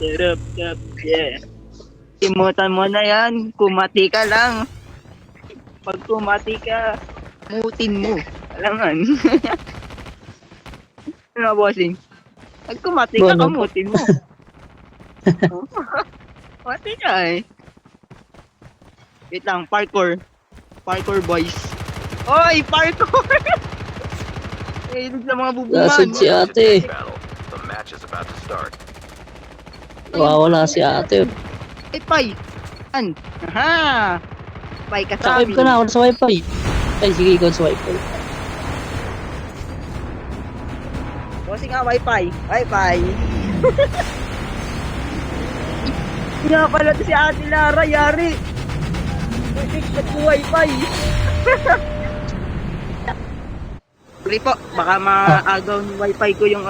Sarap, sarap, yeah. Imutan mo na yan, kumati ka lang. Pag kumati ka, mutin mo. Alangan. Ano, bossing? Pag kumati ka, Bono. kamutin mo. Kumati ka eh. Wait lang, parkour. Parkour boys. Oy, parkour! Hilig sa mga bubuman. Nasaan si ate? Battle. The match is about to start. Wala si ate. Eh, Pai. An? Aha! Pai ka sa Sakip ka na ako sa wifi. Ay, sige, ikaw sa wifi. Bossing nga, wifi. Wifi. Nga pala to si Ate Lara, yari. Nag wifi. Sorry po, baka maagaw ng wifi ko yung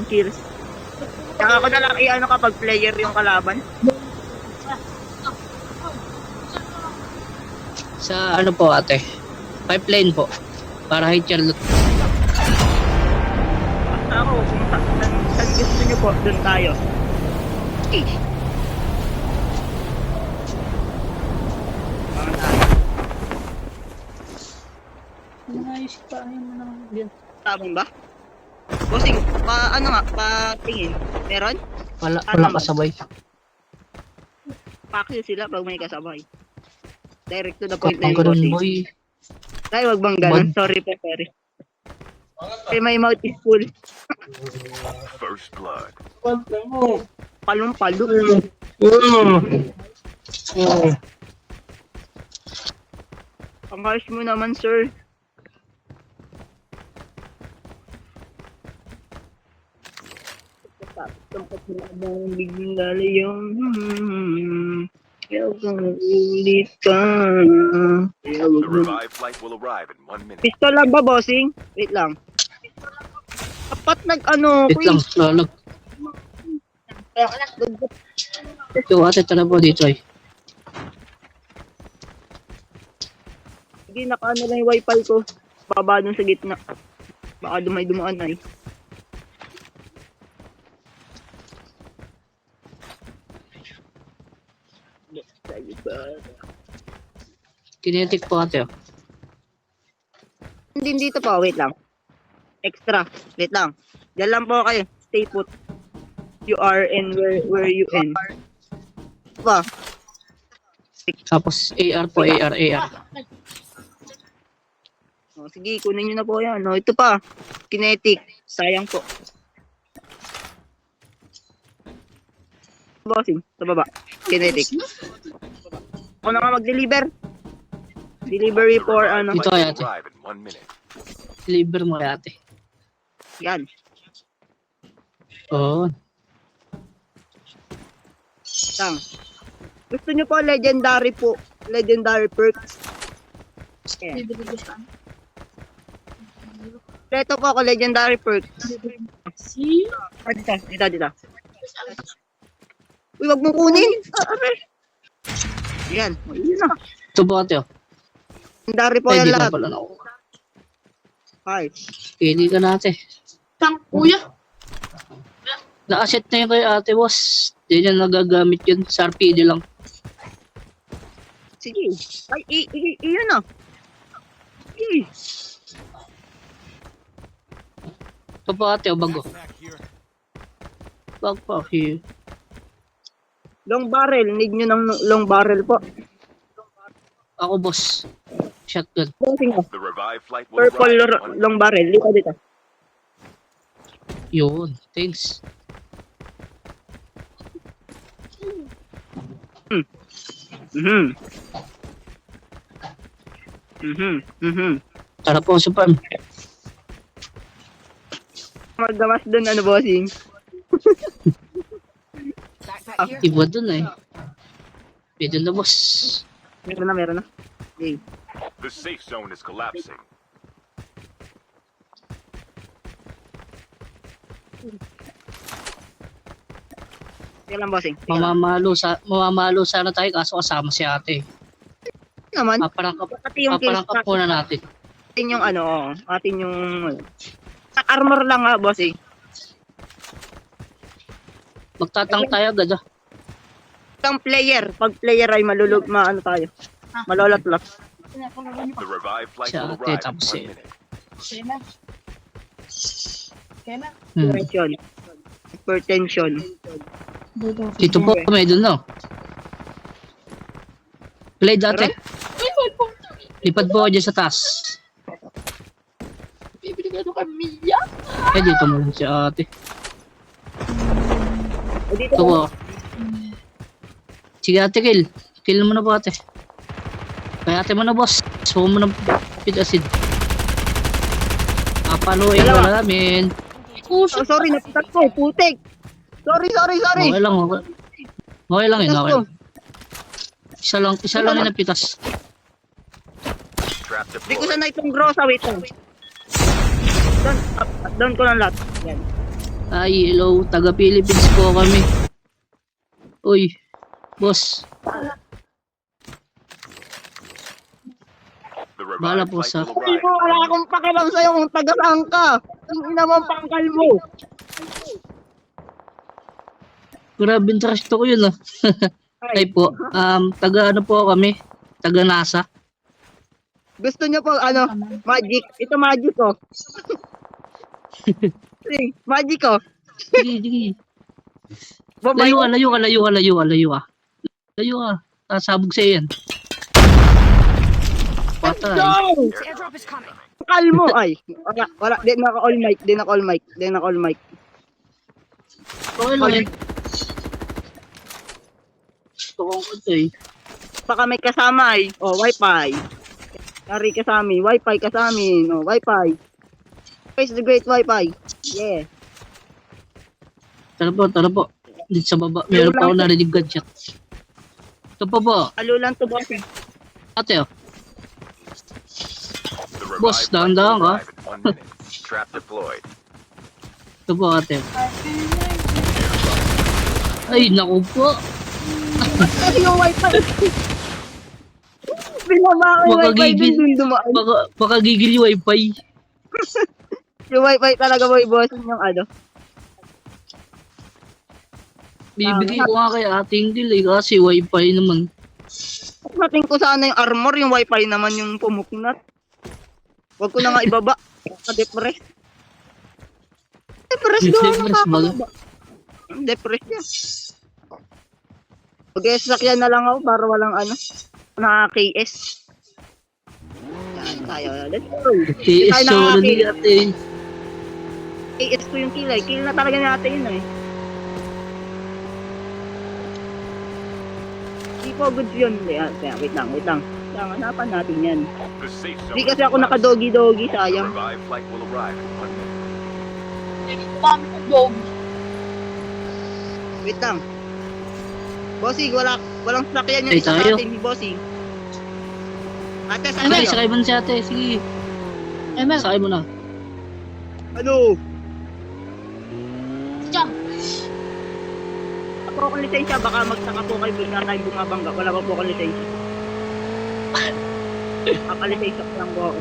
kills. Saka ako na lang i-ano kapag player yung kalaban. Sa ano po ate? Pipeline po. Para kay Charlotte. Basta ako, kung saan gusto nyo po, dun tayo. Okay. Nice pa. Ayun mo naman yan. Tabang ba? Bossing, ano nga, patingin. Meron? Wala Ano? kasabay. Pakil sila pag may kasabay. Direct to the point na Kapang yung ganun bossing. boy. Ay, wag bang ganun. Sorry po, sorry. Kasi my mouth is full. First blood. Palong-palo. Ang harsh mo naman, sir. Tempat mo na biglang lalayong kaya kang ulit ka. Kaya The wag mo. revived flight will arrive in 1 minute. Pistol lang ba, bossing? Wait lang. Dapat nag-ano, Wait lang. Lalag. Yung ate tala po dito ay. Sige, nakaano lang yung wifi ko. Baba dun sa gitna. Baka dumaan na eh. Kinetic po ate. Oh. Hindi dito pa, wait lang. Extra, wait lang. Diyan lang po kayo. Stay put. You are in where you in. Pa. Tapos AR po, AR. Oh, sige, kunin nyo na po yan. Oh, ito pa. Kinetic. Sayang po. Bossing, sa baba. Kinetic. Ako na nga mag-deliver. Delivery for ano. Dito kay ate. Arrive in 1 minute. Deliver mo kay ate. Yan. Oo. Lang. Gusto nyo po legendary po. Legendary perks. Ayan. Ito po ako legendary perks. Dito. Uy, wag mo kunin. Yan. Yun na. Ito po ate. Oh. Legendary po Ay, yan di na lahat. pala na ako. Ay. Pili ka na ate. Kuya. Na-asset na yun kay ate boss. Hindi niya nagagamit yun. Sa RPD lang. Sige. Ay, yun na. Sige. Ito po ate. O bago. Bag pa. Here. Long barrel. Need nyo ng long barrel po. Ako boss. Shotgun. The revived flight will Purple arrive in 1 minute. long barrel. Dito. Yun. Thanks. Tara po sa farm. Magawas dun, ano, bossing? Iba dun eh. Pwede na boss. Meron na. Okay. The safe zone is collapsing. Sige lang, bossing. Sige lang. Mamamalo sana tayo kaso kasama si ate. Naman, Paparangkap pati yung kills muna natin. atin yung ano, atin yung... Armor lang nga, bossing. Magtatang tayo agad ah. Isang player. Pag player ay maano tayo. Malolat-lot. The revived flight Siya, will arrive in tapos 1 eh. minute. Tension. Hypertension. Dito po, may doon no. Play dati. Lipad po ako dyan sa taas. Eh, dito mo lang si ate. O dito. Ito po. Sige ate, kill. Kill mo na po ate. Kaya ate mo na boss. Sumo mo ng pit acid. Papaluin ko na namin. Oh, sorry, napitat ko. Putik. Sorry. Okay lang, okay. Okay lang yun, Pitas okay ko. lang. Isa lang yung napitas. Trap Hindi ko deployed. sanay itong grosa. Wait lang. Down ko lang lahat. Yan. Ay, hello, taga Philippines po kami. Uy, boss. The Bala revived po flight sa... will Hindi arrive. mo, wala akong pakialam sa'yo kung taga-saan ka. Ang ina mo ang pangkal mo. Grabe interest ko yun ah. Ay po, taga ano po kami? Taga NASA. Gusto niyo po, magic. Ito magic, oh. Magic, oh. Sige. Babay Layo ka. Layo ka. Sasabog sa'yo yan. Patay. Go! Airdrop is coming. Pangkal mo. Ay, wala. Di naka-all mic. Okay lang eh. Gusto kong ito eh. Baka may kasama ay. Oh, wifi. Yari kasama. Wifi kasama. Oh, wifi. Face the great wifi. Yeah. Tara po. Dito sa baba. Meron pa ako narinig gunshot. Ito po. Alo lang to, boss. Ate oh. The revived Boss, flight dahan-dahan will ka. arrive in 1 minute. Trap deployed. Ito po ate. Ay, naku po. Kasi yung wifi. Binaba ko yung wifi dun dumaan. Baka gigil yung wifi. Yung wifi talaga mo boss yung Bibigay ko nga kay ating deal eh. Kasi wifi naman. Natin ko sana yung armor, yung wifi naman yung pumuknat. Huwag ko na nga ibaba. Ka-depress. Depress doon. Depress ba? Depress yan. Mag-esakyan na lang ako para walang naka-KS. Yan tayo. Let's go. TS solo ni ate. KS ko yung kill eh. Kill na talaga natin yun eh. Hindi po good yun. Wait lang. Hanapan natin yan. The safe zone Hindi is kasi ako collapsing. naka-doggy-doggy, The sayang. revived flight will arrive in 1 minute. Wait lang. Bossing, walang sakyan yung Ay, isa sa tayo. atin, Bossing. Ate, saan Ay, tayo? sakay mo na si ate. Sige. Sakay mo na. Ano? Ako akong lisensya, baka magsaka po kayo, bigla tayo bumabangga. Wala pa po akong lisensya. Kapalisensya ko lang po ako.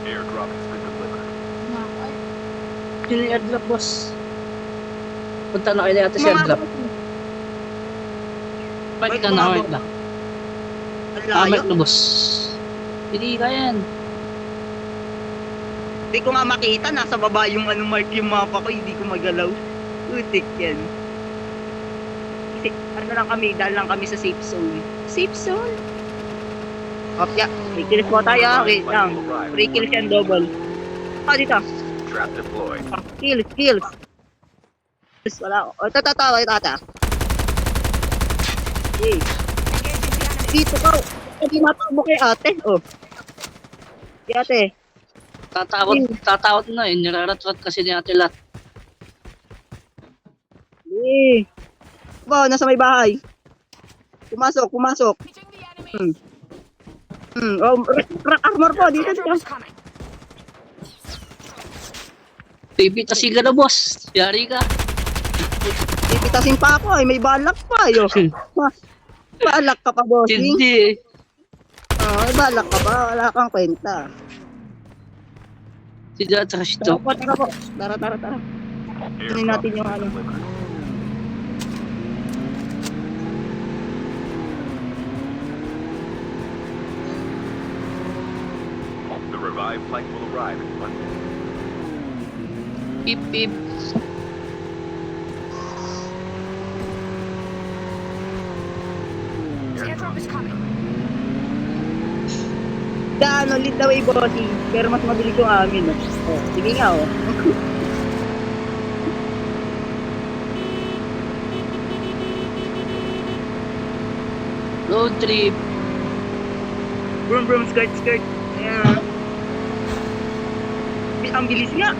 Airdrop has been delivered. Yun yung airdrop, boss. Punta na kayo ni ate sa airdrop. Fight ka na, wait na. Ang layo. Fight na, boss. Hindi ka yan. Hindi ko nga makita, nasa baba yung mark yung mapa ko, hindi ko magalaw. Utik yan. Kasi lang kami, dahil lang kami sa safe zone. Safe zone? Opya, may kills po tayo, wait lang. 3 kills yan, double. Dito. Trap deployed. Kills. Kills, wala ako. Tata. Hey. Dito ka. Hindi matakbo kay ate. Oh. Si ate. Tatakot na eh. Niraratrat kasi ni ate Lat. Hey. Ba, nasa may bahay. Pumasok. Rock armor po dito. Airdrop is coming. Pipitasin ka na, boss. Yari ka. Pipitasin pa ako, may balak pa. Yo. Balak ka pa, bossing. Hindi. May balak ka pa. Wala kang kwenta. Si Dad Trash to. Tara po. Tara. Kunin natin yung Airdrop has been delivered. Revived flight will arrive in 1 minute. Beep, beep. Airdrop is coming. Lead the way, bossy. Pero mas mabilis yung amin, no? Oh, sige nga, oh. Road trip. Vroom, vroom, skirt, skirt. Ayan. Ang bilis nga.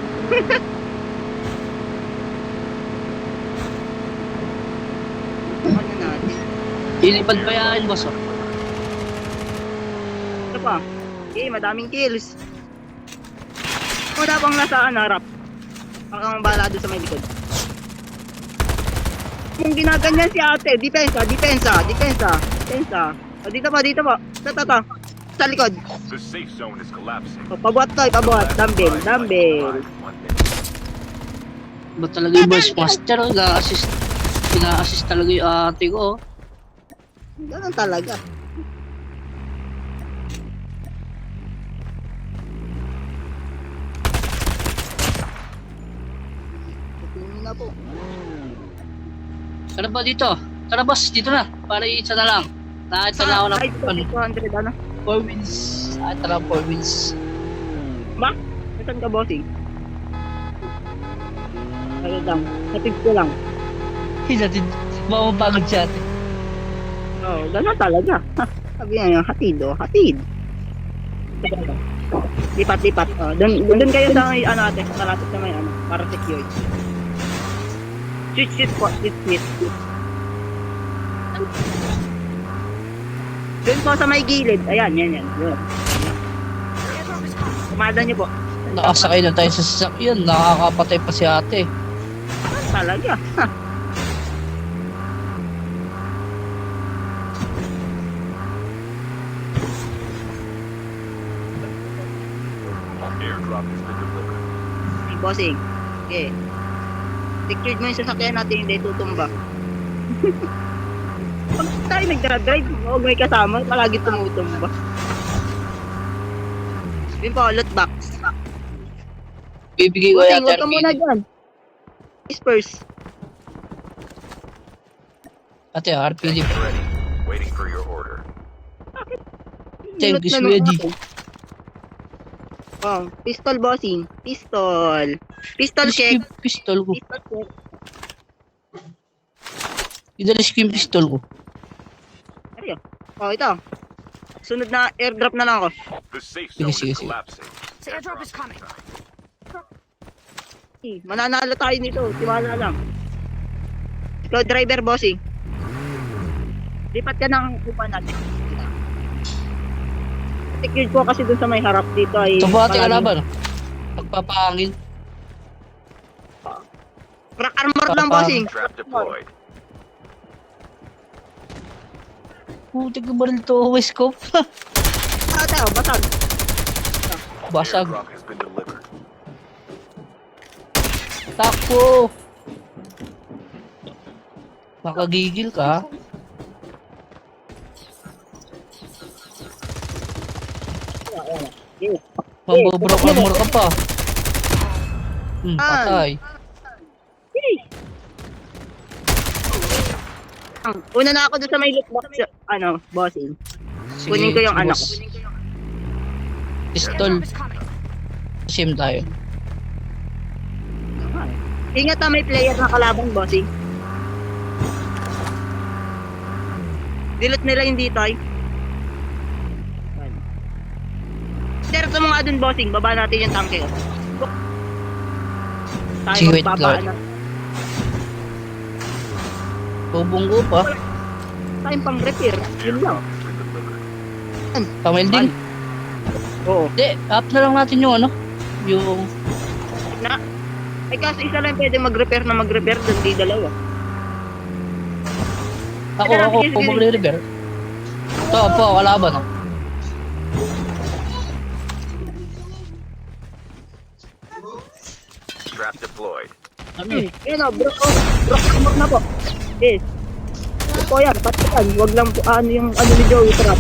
Ano natin? Ilipad pa yan, boss. Oh. Ito pa. Okay, madaming kills. Wala bang nasa harap? Ang bala doon sa may likod. Kung ginaganyan si ate, depensa, depensa, depensa, depensa. O, dito pa, dito pa. Ito. Sa likod. The safe zone is collapsing. O, pabuhat to, pabuhat. Dumbbell, dumbbell. Arrive in 1 minute. Ba talaga yung boss master? Pina-assist talaga yung ate ko. Oh. Ganun talaga. Tingin na po. Tara ba dito? Tara boss, dito na. Para isa na lang. Nakita na ako ng Ay, 200, ano? 4 wins. Tara 4 wins. Ba? Saan ka, bossing? Ano lang, hatid ko lang. Hinatid. Mamapagod siya ate. Oo, gano'n talaga. Sabi niya, hatid, oh, hatid. Lipat, lipat. Oh, doon kayo sa may, ano ate, malapit na may, ano, para secure. Switch po, switch. Doon po sa may gilid. Ayan, yan. Yun. Airdrop is coming. Kumada niyo po. Nakasakay na tayo sa sasakyan. Nakakapatay pa si ate. Talaga. Airdrop has been delivered. Si bossing. Okay. Secured mo yung sasakyan natin, hindi tutumba. Pag tayo nagdra-drive, huwag may kasama, palagi tumutumba. Yun po, loot box. Bibigay ko Bossing, yata huwag ka muna dyan. Whispers. Ate, RPD. Tank ready. Waiting for your order. Tank Loot is na nung ready. ako. Oh, pistol bossing. Pistol. Pistol check. Yung pistol ko. Pistol check. Idalis ko yung pistol ko. Ayun. Oh, ito. Sunod na airdrop na lang ako. The safe Sige, zone sige, is sige. collapsing. The airdrop is coming. Mananalo tayo nito. Tiwala lang. Ikaw driver bossing. Lipat ka ng upa natin. Secured ko kasi dun sa may harap dito ay... Ito ba ate maraming- kalaban? Pagpapahangin. Crack armor lang bossing. Trap deployed. Putik na baril to. May scope. Ah, tayo, basag. Basag. Airdrop has been delivered. Takbo. Makagigil ka. Yeah. Mabobrock armor ka pa. Patay. Una na ako dun sa may loot box, ano, bossing. Sige, Kunin ko yung anak boss. ko. Pistol. Airdrop is coming. Sim tayo. Ingat na may player na kalaban, bossing. Dilot nila yung dito ay. Sir, ito mga dun, bossing. Baba natin yung tanke ko. Tayo Sige, wait, magbabaan Lord. na. Bubunggo pa. Time pang repair. Yun lang. Airdrop has been delivered. Pamelding. Oo. Hindi, up na lang natin yung ano. Yung... Na. Ay kaso isa lang pwede mag-repair na mag-repair. Doon di dalawa. Ako magre-repair. Ito po, kalaban. Oh. Trap deployed. Ano? Yun o, bro armor na po. Yes. Ito po yan, patikan. Huwag lang po, ano yung, ano ni Joey, trap.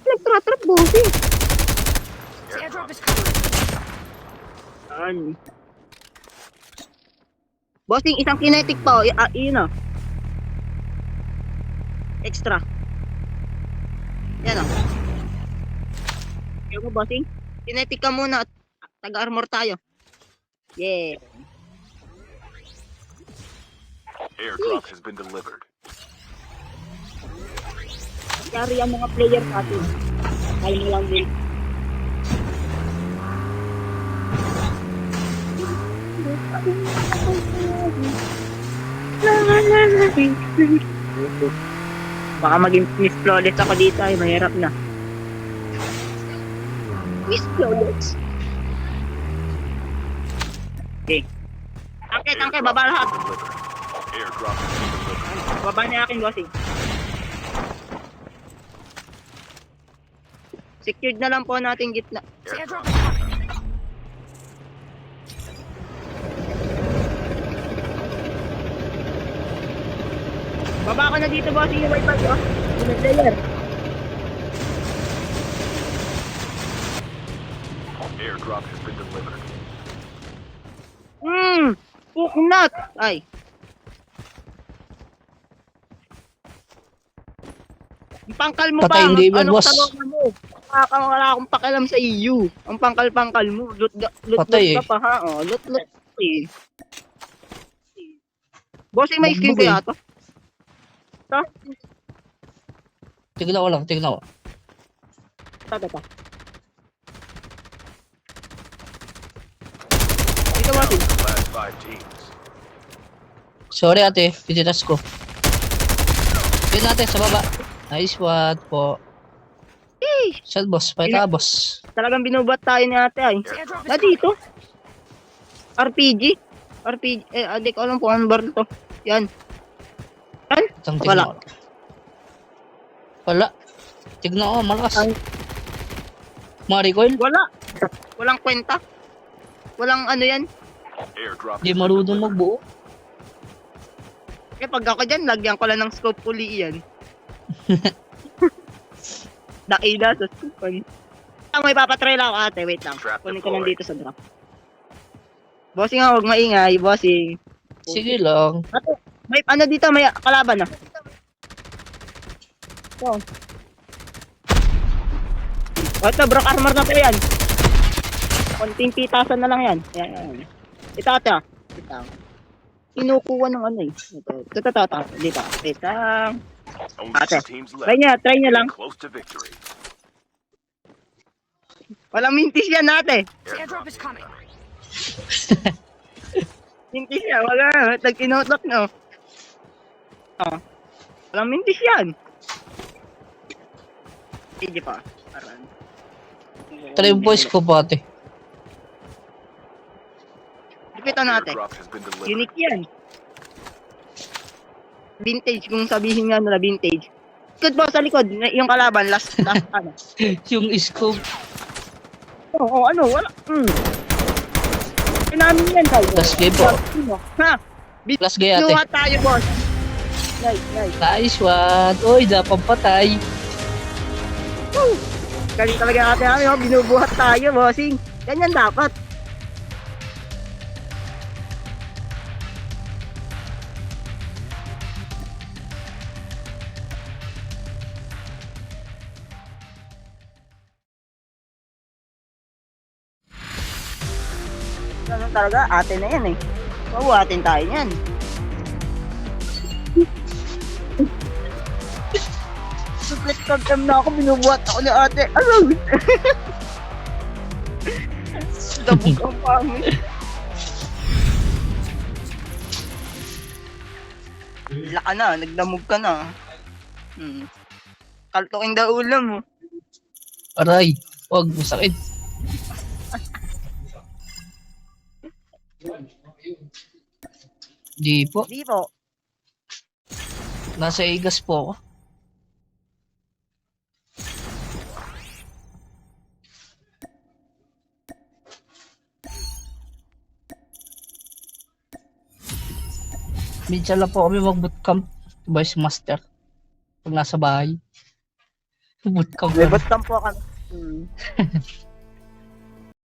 Trap, bossing. The airdrop is coming. Yan. Bossing, isang kinetic pa. Yun o. Extra. Yan o. Kaya mo, bossing? Kinetic ka muna at taga-armor tayo. Yeah. Airdrop has been delivered. Carry ang mga player natin. Kaya mo lang din. Baka maging Miss Flawless ako dito ay mahirap na. Miss Flawless. Okay. Tangke, baba lahat. Delivered. Airdrop has been delivered. Baba niya akin, bossing. Secured na lang po natin gitna. The airdrop Airdrop. is coming. Baba ko na dito, bossing, yung wifi ko. Yung player. Airdrop has been delivered. Coconut! Ay. Yung pangkal mo Patayin ba? gamer, Ano boss. katalungan mo? Wala akong pakialam sa iyo. Ang pangkal-pangkal mo. Lut Patay ka pa ha. Oh, lut eh. Bossing, may skin Bugbog kaya to? Ito? Tignan ko lang, tignan ko. Ito. Dito, bossing. Last 5 teams. Sorry ate, tititas ko. Tignan natin sa baba. Nice one po. Saan boss? Pakita ka boss. Talagang binubat tayo ni ate ay. The airdrop is Na coming. dito? RPG? Di ko alam kung anong bar to. Yan. Itang Wala. tignan ko. Wala. Tignan ko, malakas. Ay. Mga recoil? Wala. Walang kwenta. Walang ano yan. Airdrop Di has been marunong delivered. magbuo. Pag ako dyan, lagyan ko lang ng scope uli yan. Daida sa scope. May papatry lang ako ate. Wait lang. Trap Kunin ko lang deployed. dito sa drop. Bossing nga, huwag maingay. Bossing. Sige lang. May ano dito, may kalaban na. Ito. Ito, broke armor na po yan. Konting pitasan na lang yan. Yan. Ito ate ah. Ito. Kinukuha ng ano eh. Ito. Dito. Ito. Only Ate, 2 teams Try left. niya lang. Close to victory. Walang mintis yan ate. The airdrop is coming. Mintis yan. Wala. Nag-inotok no. Oh. Walang mintis yan. Sige pa. Parang. Try yung voice ko po ate. Ipito natin. Airdrop has been delivered. Unique yan. Vintage, kung sabihin nga nila vintage. Good boss, sa likod. Yung kalaban, last ano. Yung scope. Oo, ano, wala. Pinamin yan tayo. Last game po. Ha? Last game ate. Luha tayo, boss. Nice. Nice one. Uy, dapat patay. Galing talaga ate namin, oh. Binubuhat tayo, bossing. Ganyan dapat. Ganun talaga, ate na yan eh. Pabuhatin tayo yan. Split cam na ako, binubuhat ako ni ate. Ano? Dabog ang pangit. Bigla ka na, nagdamog ka na. Kaltoking daw ulam mo. Aray. Huwag, masakit. Di po. Di po. Nasa igas po ako. Minsan lang po kami mag-bootcamp. Vice Master. Pag nasa bahay. Bootcamp May kami. ba't po kami?